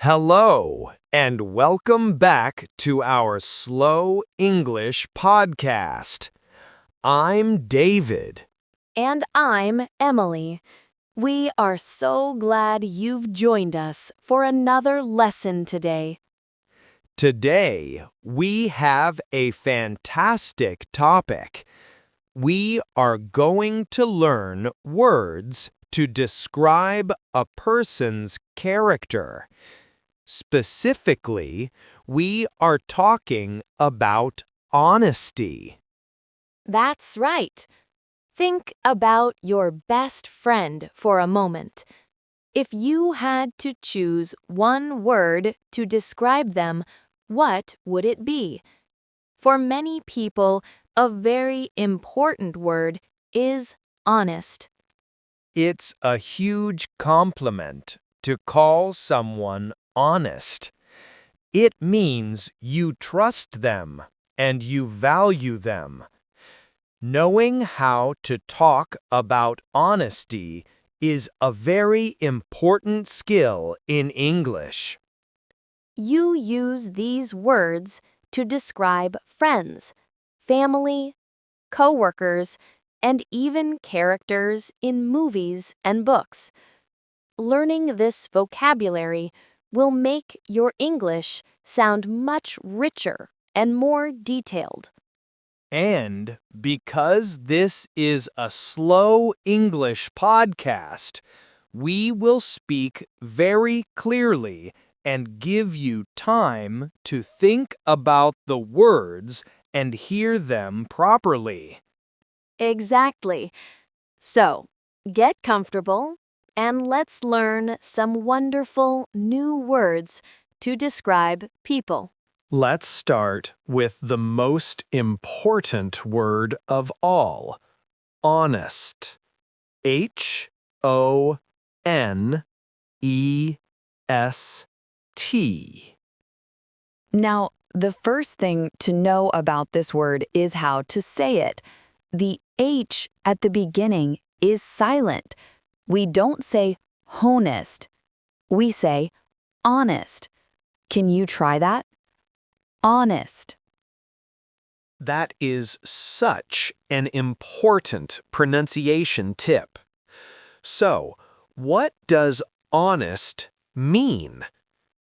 Hello, and welcome back to our Slow English podcast. I'm David. And I'm Emily. We are so glad you've joined us for another lesson today. Today, we have a fantastic topic. We are going to learn words to describe a person's character. Specifically, we are talking about honesty. That's right. Think about your best friend for a moment. If you had to choose one word to describe them, what would it be? For many people, a very important word is honest. It's a huge compliment to call someone honest. It means you trust them and you value them. Knowing how to talk about honesty is a very important skill in English. You use these words to describe friends, family, coworkers, and even characters in movies and books. Learning this vocabulary will make your English sound much richer and more detailed. And because this is a slow English podcast, we will speak very clearly and give you time to think about the words and hear them properly. Exactly. So, get comfortable and let's learn some wonderful new words to describe people. Let's start with the most important word of all, honest. Honest. Now, the first thing to know about this word is how to say it. The H at the beginning is silent. We don't say honest. We say honest. Can you try that? Honest. That is such an important pronunciation tip. So, what does honest mean?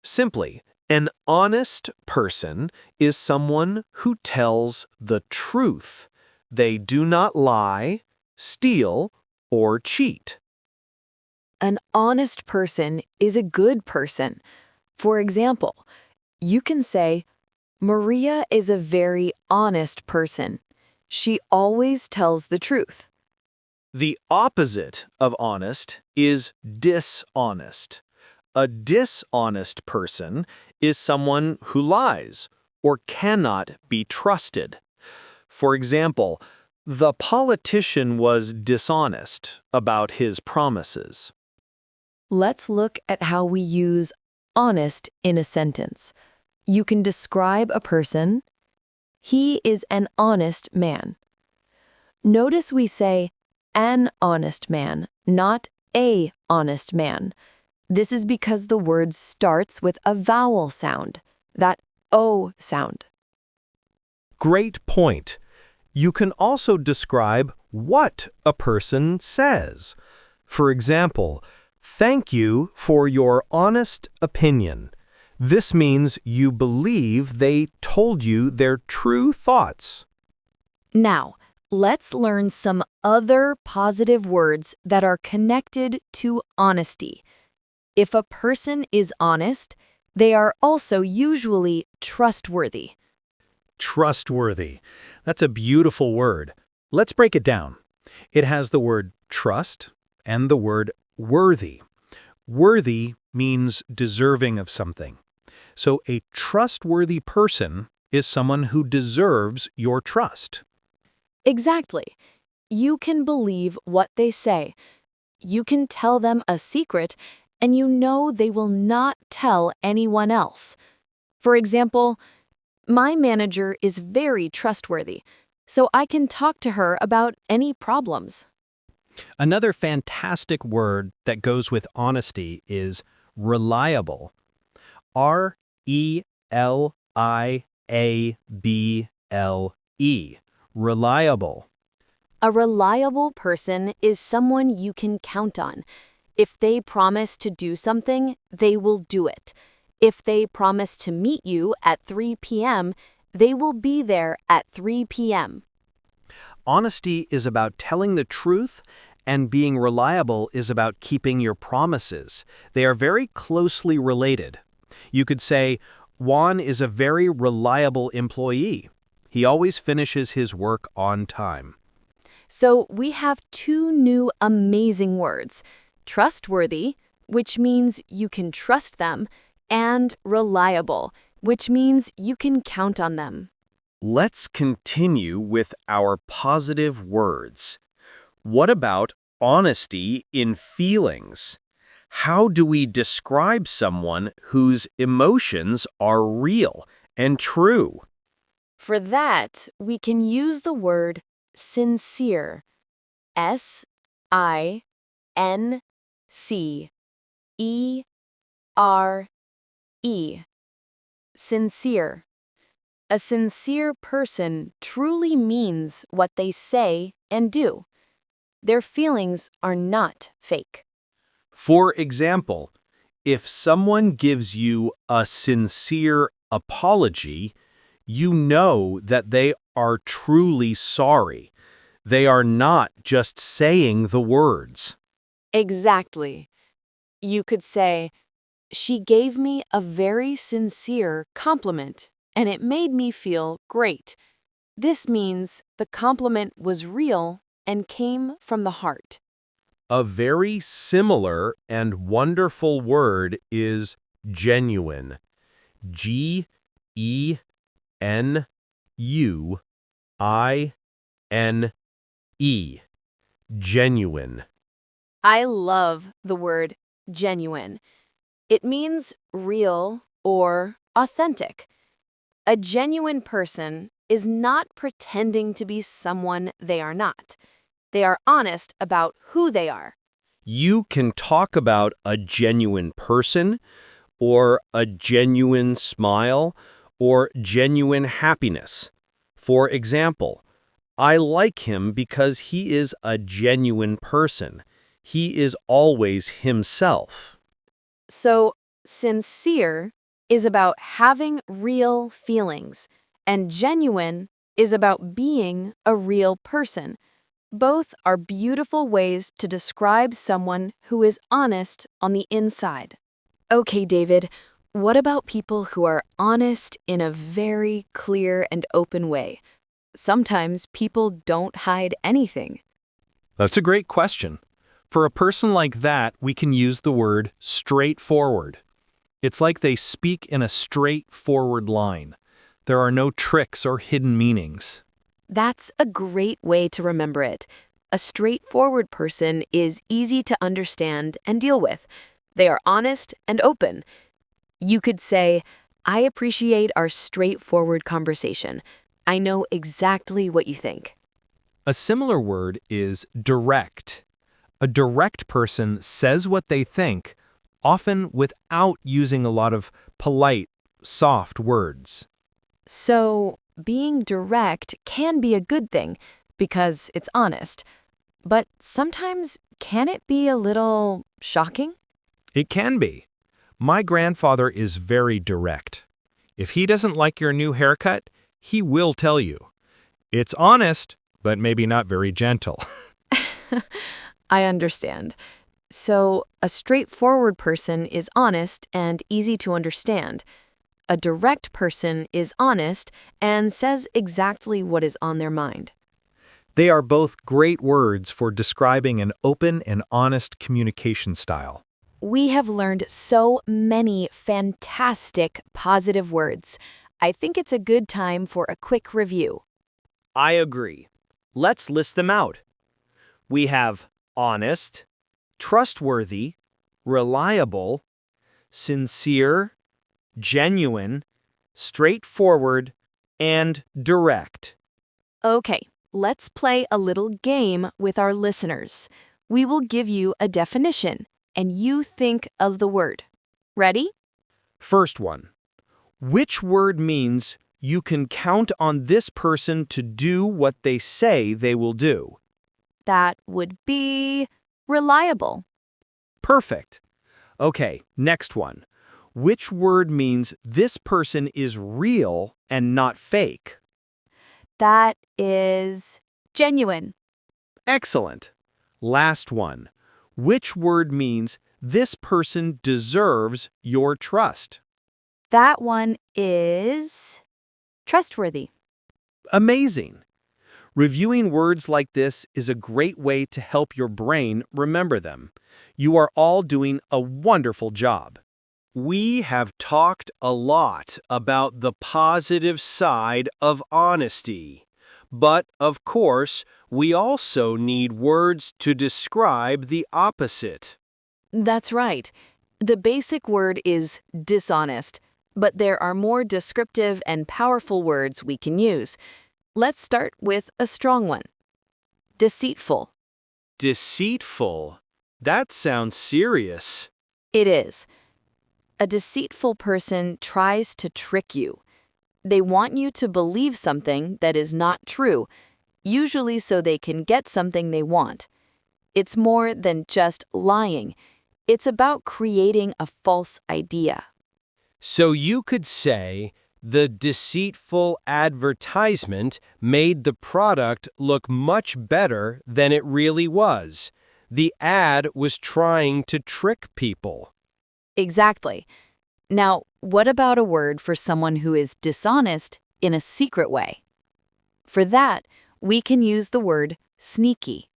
Simply, an honest person is someone who tells the truth. They do not lie, steal, or cheat. An honest person is a good person. For example, you can say, Maria is a very honest person. She always tells the truth. The opposite of honest is dishonest. A dishonest person is someone who lies or cannot be trusted. For example, the politician was dishonest about his promises. Let's look at how we use honest in a sentence. You can describe a person. He is an honest man. Notice we say an honest man, not a honest man. This is because the word starts with a vowel sound, that O sound. Great point. You can also describe what a person says. For example, thank you for your honest opinion. This means you believe they told you their true thoughts. Now, let's learn some other positive words that are connected to honesty. If a person is honest, they are also usually trustworthy. Trustworthy. That's a beautiful word. Let's break it down. It has the word trust and the word worthy. Worthy means deserving of something. So a trustworthy person is someone who deserves your trust. Exactly. You can believe what they say. You can tell them a secret, and you know they will not tell anyone else. For example, my manager is very trustworthy, so I can talk to her about any problems. Another fantastic word that goes with honesty is reliable. R-E-L-I-A-B-L-E. Reliable. A reliable person is someone you can count on. If they promise to do something, they will do it. If they promise to meet you at 3 p.m., they will be there at 3 p.m. Honesty is about telling the truth, and being reliable is about keeping your promises. They are very closely related. You could say, Juan is a very reliable employee. He always finishes his work on time. So we have two new amazing words: trustworthy, which means you can trust them, and reliable, which means you can count on them. Let's continue with our positive words. What about honesty in feelings? How do we describe someone whose emotions are real and true? For that, we can use the word sincere. S-I-N-C-E-R-E. Sincere. A sincere person truly means what they say and do. Their feelings are not fake. For example, if someone gives you a sincere apology, you know that they are truly sorry. They are not just saying the words. Exactly. You could say, "She gave me a very sincere compliment, and it made me feel great." This means the compliment was real and came from the heart. A very similar and wonderful word is genuine. G-E-N-U-I-N-E. Genuine. I love the word genuine. It means real or authentic. A genuine person is not pretending to be someone they are not. They are honest about who they are. You can talk about a genuine person, or a genuine smile, or genuine happiness. For example, I like him because he is a genuine person. He is always himself. So, sincere is about having real feelings, and genuine is about being a real person. Both are beautiful ways to describe someone who is honest on the inside. Okay, David, what about people who are honest in a very clear and open way? Sometimes people don't hide anything. That's a great question. For a person like that, we can use the word straightforward. It's like they speak in a straightforward line. There are no tricks or hidden meanings. That's a great way to remember it. A straightforward person is easy to understand and deal with. They are honest and open. You could say, "I appreciate our straightforward conversation. I know exactly what you think." A similar word is direct. A direct person says what they think, often without using a lot of polite, soft words. So, being direct can be a good thing because it's honest. But sometimes, can it be a little shocking? It can be. My grandfather is very direct. If he doesn't like your new haircut, he will tell you. It's honest, but maybe not very gentle. I understand. So, a straightforward person is honest and easy to understand. A direct person is honest and says exactly what is on their mind. They are both great words for describing an open and honest communication style. We have learned so many fantastic positive words. I think it's a good time for a quick review. I agree. Let's list them out. We have honest, trustworthy, reliable, sincere, genuine, straightforward, and direct. Okay, let's play a little game with our listeners. We will give you a definition, and you think of the word. Ready? First one. Which word means you can count on this person to do what they say they will do? That would be reliable. Perfect. Okay, next one. Which word means this person is real and not fake? That is genuine. Excellent. Last one. Which word means this person deserves your trust? That one is trustworthy. Amazing. Reviewing words like this is a great way to help your brain remember them. You are all doing a wonderful job. We have talked a lot about the positive side of honesty. But, of course, we also need words to describe the opposite. That's right. The basic word is dishonest, but there are more descriptive and powerful words we can use. Let's start with a strong one. Deceitful. Deceitful. That sounds serious. It is. A deceitful person tries to trick you. They want you to believe something that is not true, usually so they can get something they want. It's more than just lying. It's about creating a false idea. So you could say the deceitful advertisement made the product look much better than it really was. The ad was trying to trick people. Exactly. Now, what about a word for someone who is dishonest in a secret way? For that, we can use the word sneaky.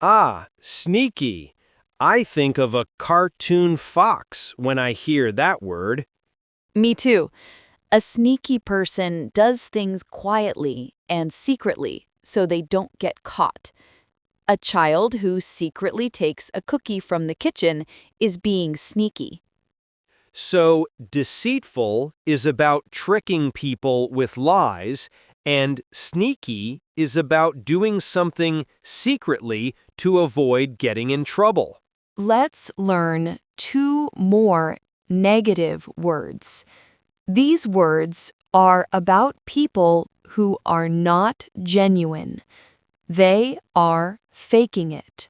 Ah, sneaky. I think of a cartoon fox when I hear that word. Me too. A sneaky person does things quietly and secretly so they don't get caught. A child who secretly takes a cookie from the kitchen is being sneaky. So, deceitful is about tricking people with lies, and sneaky is about doing something secretly to avoid getting in trouble. Let's learn 2 more negative words. These words are about people who are not genuine. They are faking it.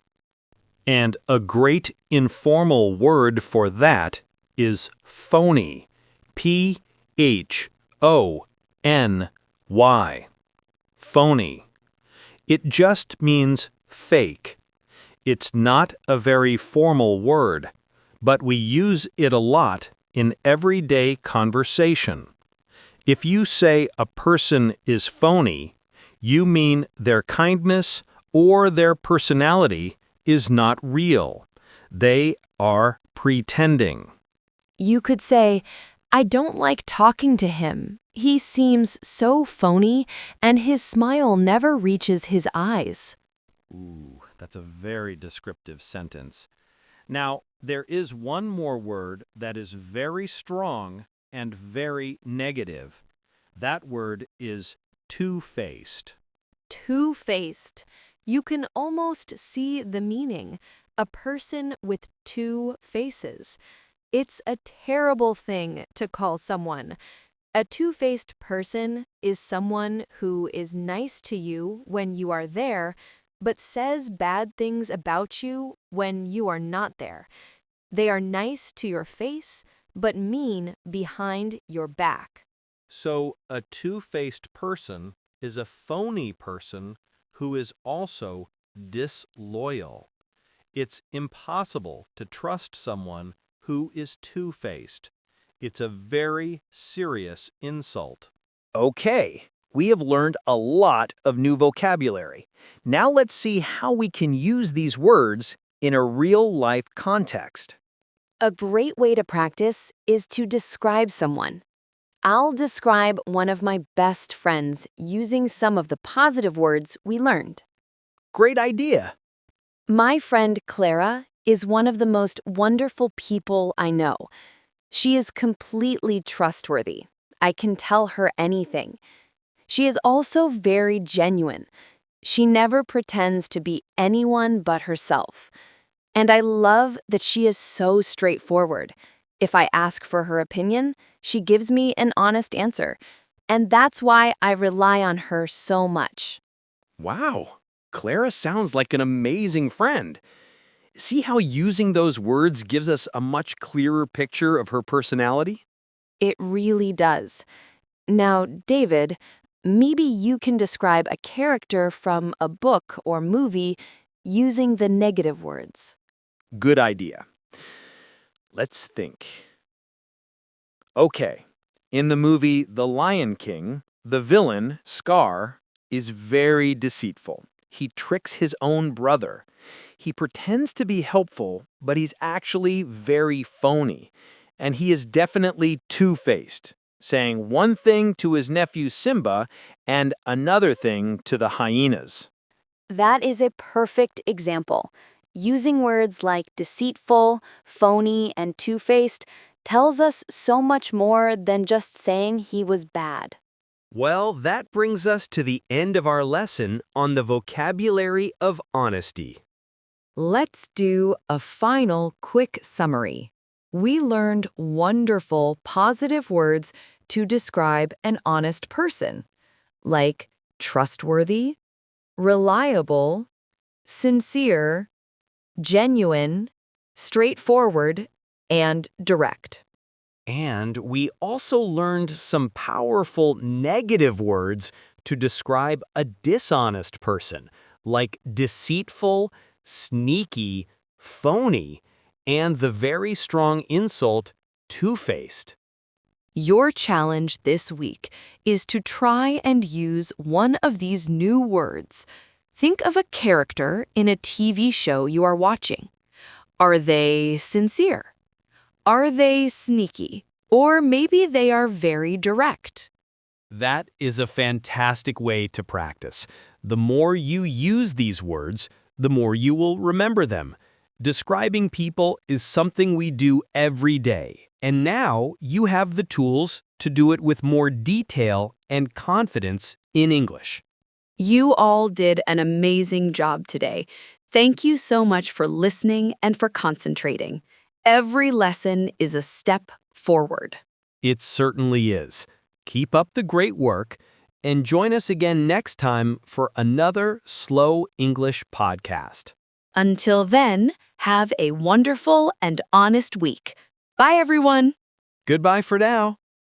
And a great informal word for that is phony. P-H-O-N-Y. Phony. It just means fake. It's not a very formal word, but we use it a lot in everyday conversation. If you say a person is phony, you mean their kindness or their personality is not real. They are pretending. You could say, I don't like talking to him. He seems so phony, and his smile never reaches his eyes. Ooh, that's a very descriptive sentence. Now, there is one more word that is very strong and very negative. That word is two-faced. Two-faced. You can almost see the meaning. A person with 2 faces. It's a terrible thing to call someone. A two-faced person is someone who is nice to you when you are there, but says bad things about you when you are not there. They are nice to your face, but mean behind your back. So, a two-faced person is a phony person who is also disloyal. It's impossible to trust someone who is two-faced. It's a very serious insult. Okay, we have learned a lot of new vocabulary. Now let's see how we can use these words in a real-life context. A great way to practice is to describe someone. I'll describe one of my best friends using some of the positive words we learned. Great idea. My friend Clara is one of the most wonderful people I know. She is completely trustworthy. I can tell her anything. She is also very genuine. She never pretends to be anyone but herself. And I love that she is so straightforward. If I ask for her opinion, she gives me an honest answer. And that's why I rely on her so much. Wow, Clara sounds like an amazing friend. See how using those words gives us a much clearer picture of her personality? It really does. Now, David, maybe you can describe a character from a book or movie using the negative words. Good idea. Let's think. Okay, in the movie The Lion King, the villain, Scar, is very deceitful. He tricks his own brother. He pretends to be helpful, but he's actually very phony. And he is definitely two-faced, saying one thing to his nephew Simba and another thing to the hyenas. That is a perfect example. Using words like deceitful, phony, and two-faced tells us so much more than just saying he was bad. Well, that brings us to the end of our lesson on the vocabulary of honesty. Let's do a final quick summary. We learned wonderful positive words to describe an honest person, like trustworthy, reliable, sincere, genuine, straightforward, and direct. And we also learned some powerful negative words to describe a dishonest person, like deceitful, sneaky, phony, and the very strong insult, two-faced. Your challenge this week is to try and use one of these new words. Think of a character in a TV show you are watching. Are they sincere? Are they sneaky? Or maybe they are very direct. That is a fantastic way to practice. The more you use these words, the more you will remember them. Describing people is something we do every day, and now you have the tools to do it with more detail and confidence in English. You all did an amazing job today. Thank you so much for listening and for concentrating. Every lesson is a step forward. It certainly is. Keep up the great work, and join us again next time for another Slow English podcast. Until then, have a wonderful and honest week. Bye, everyone. Goodbye for now.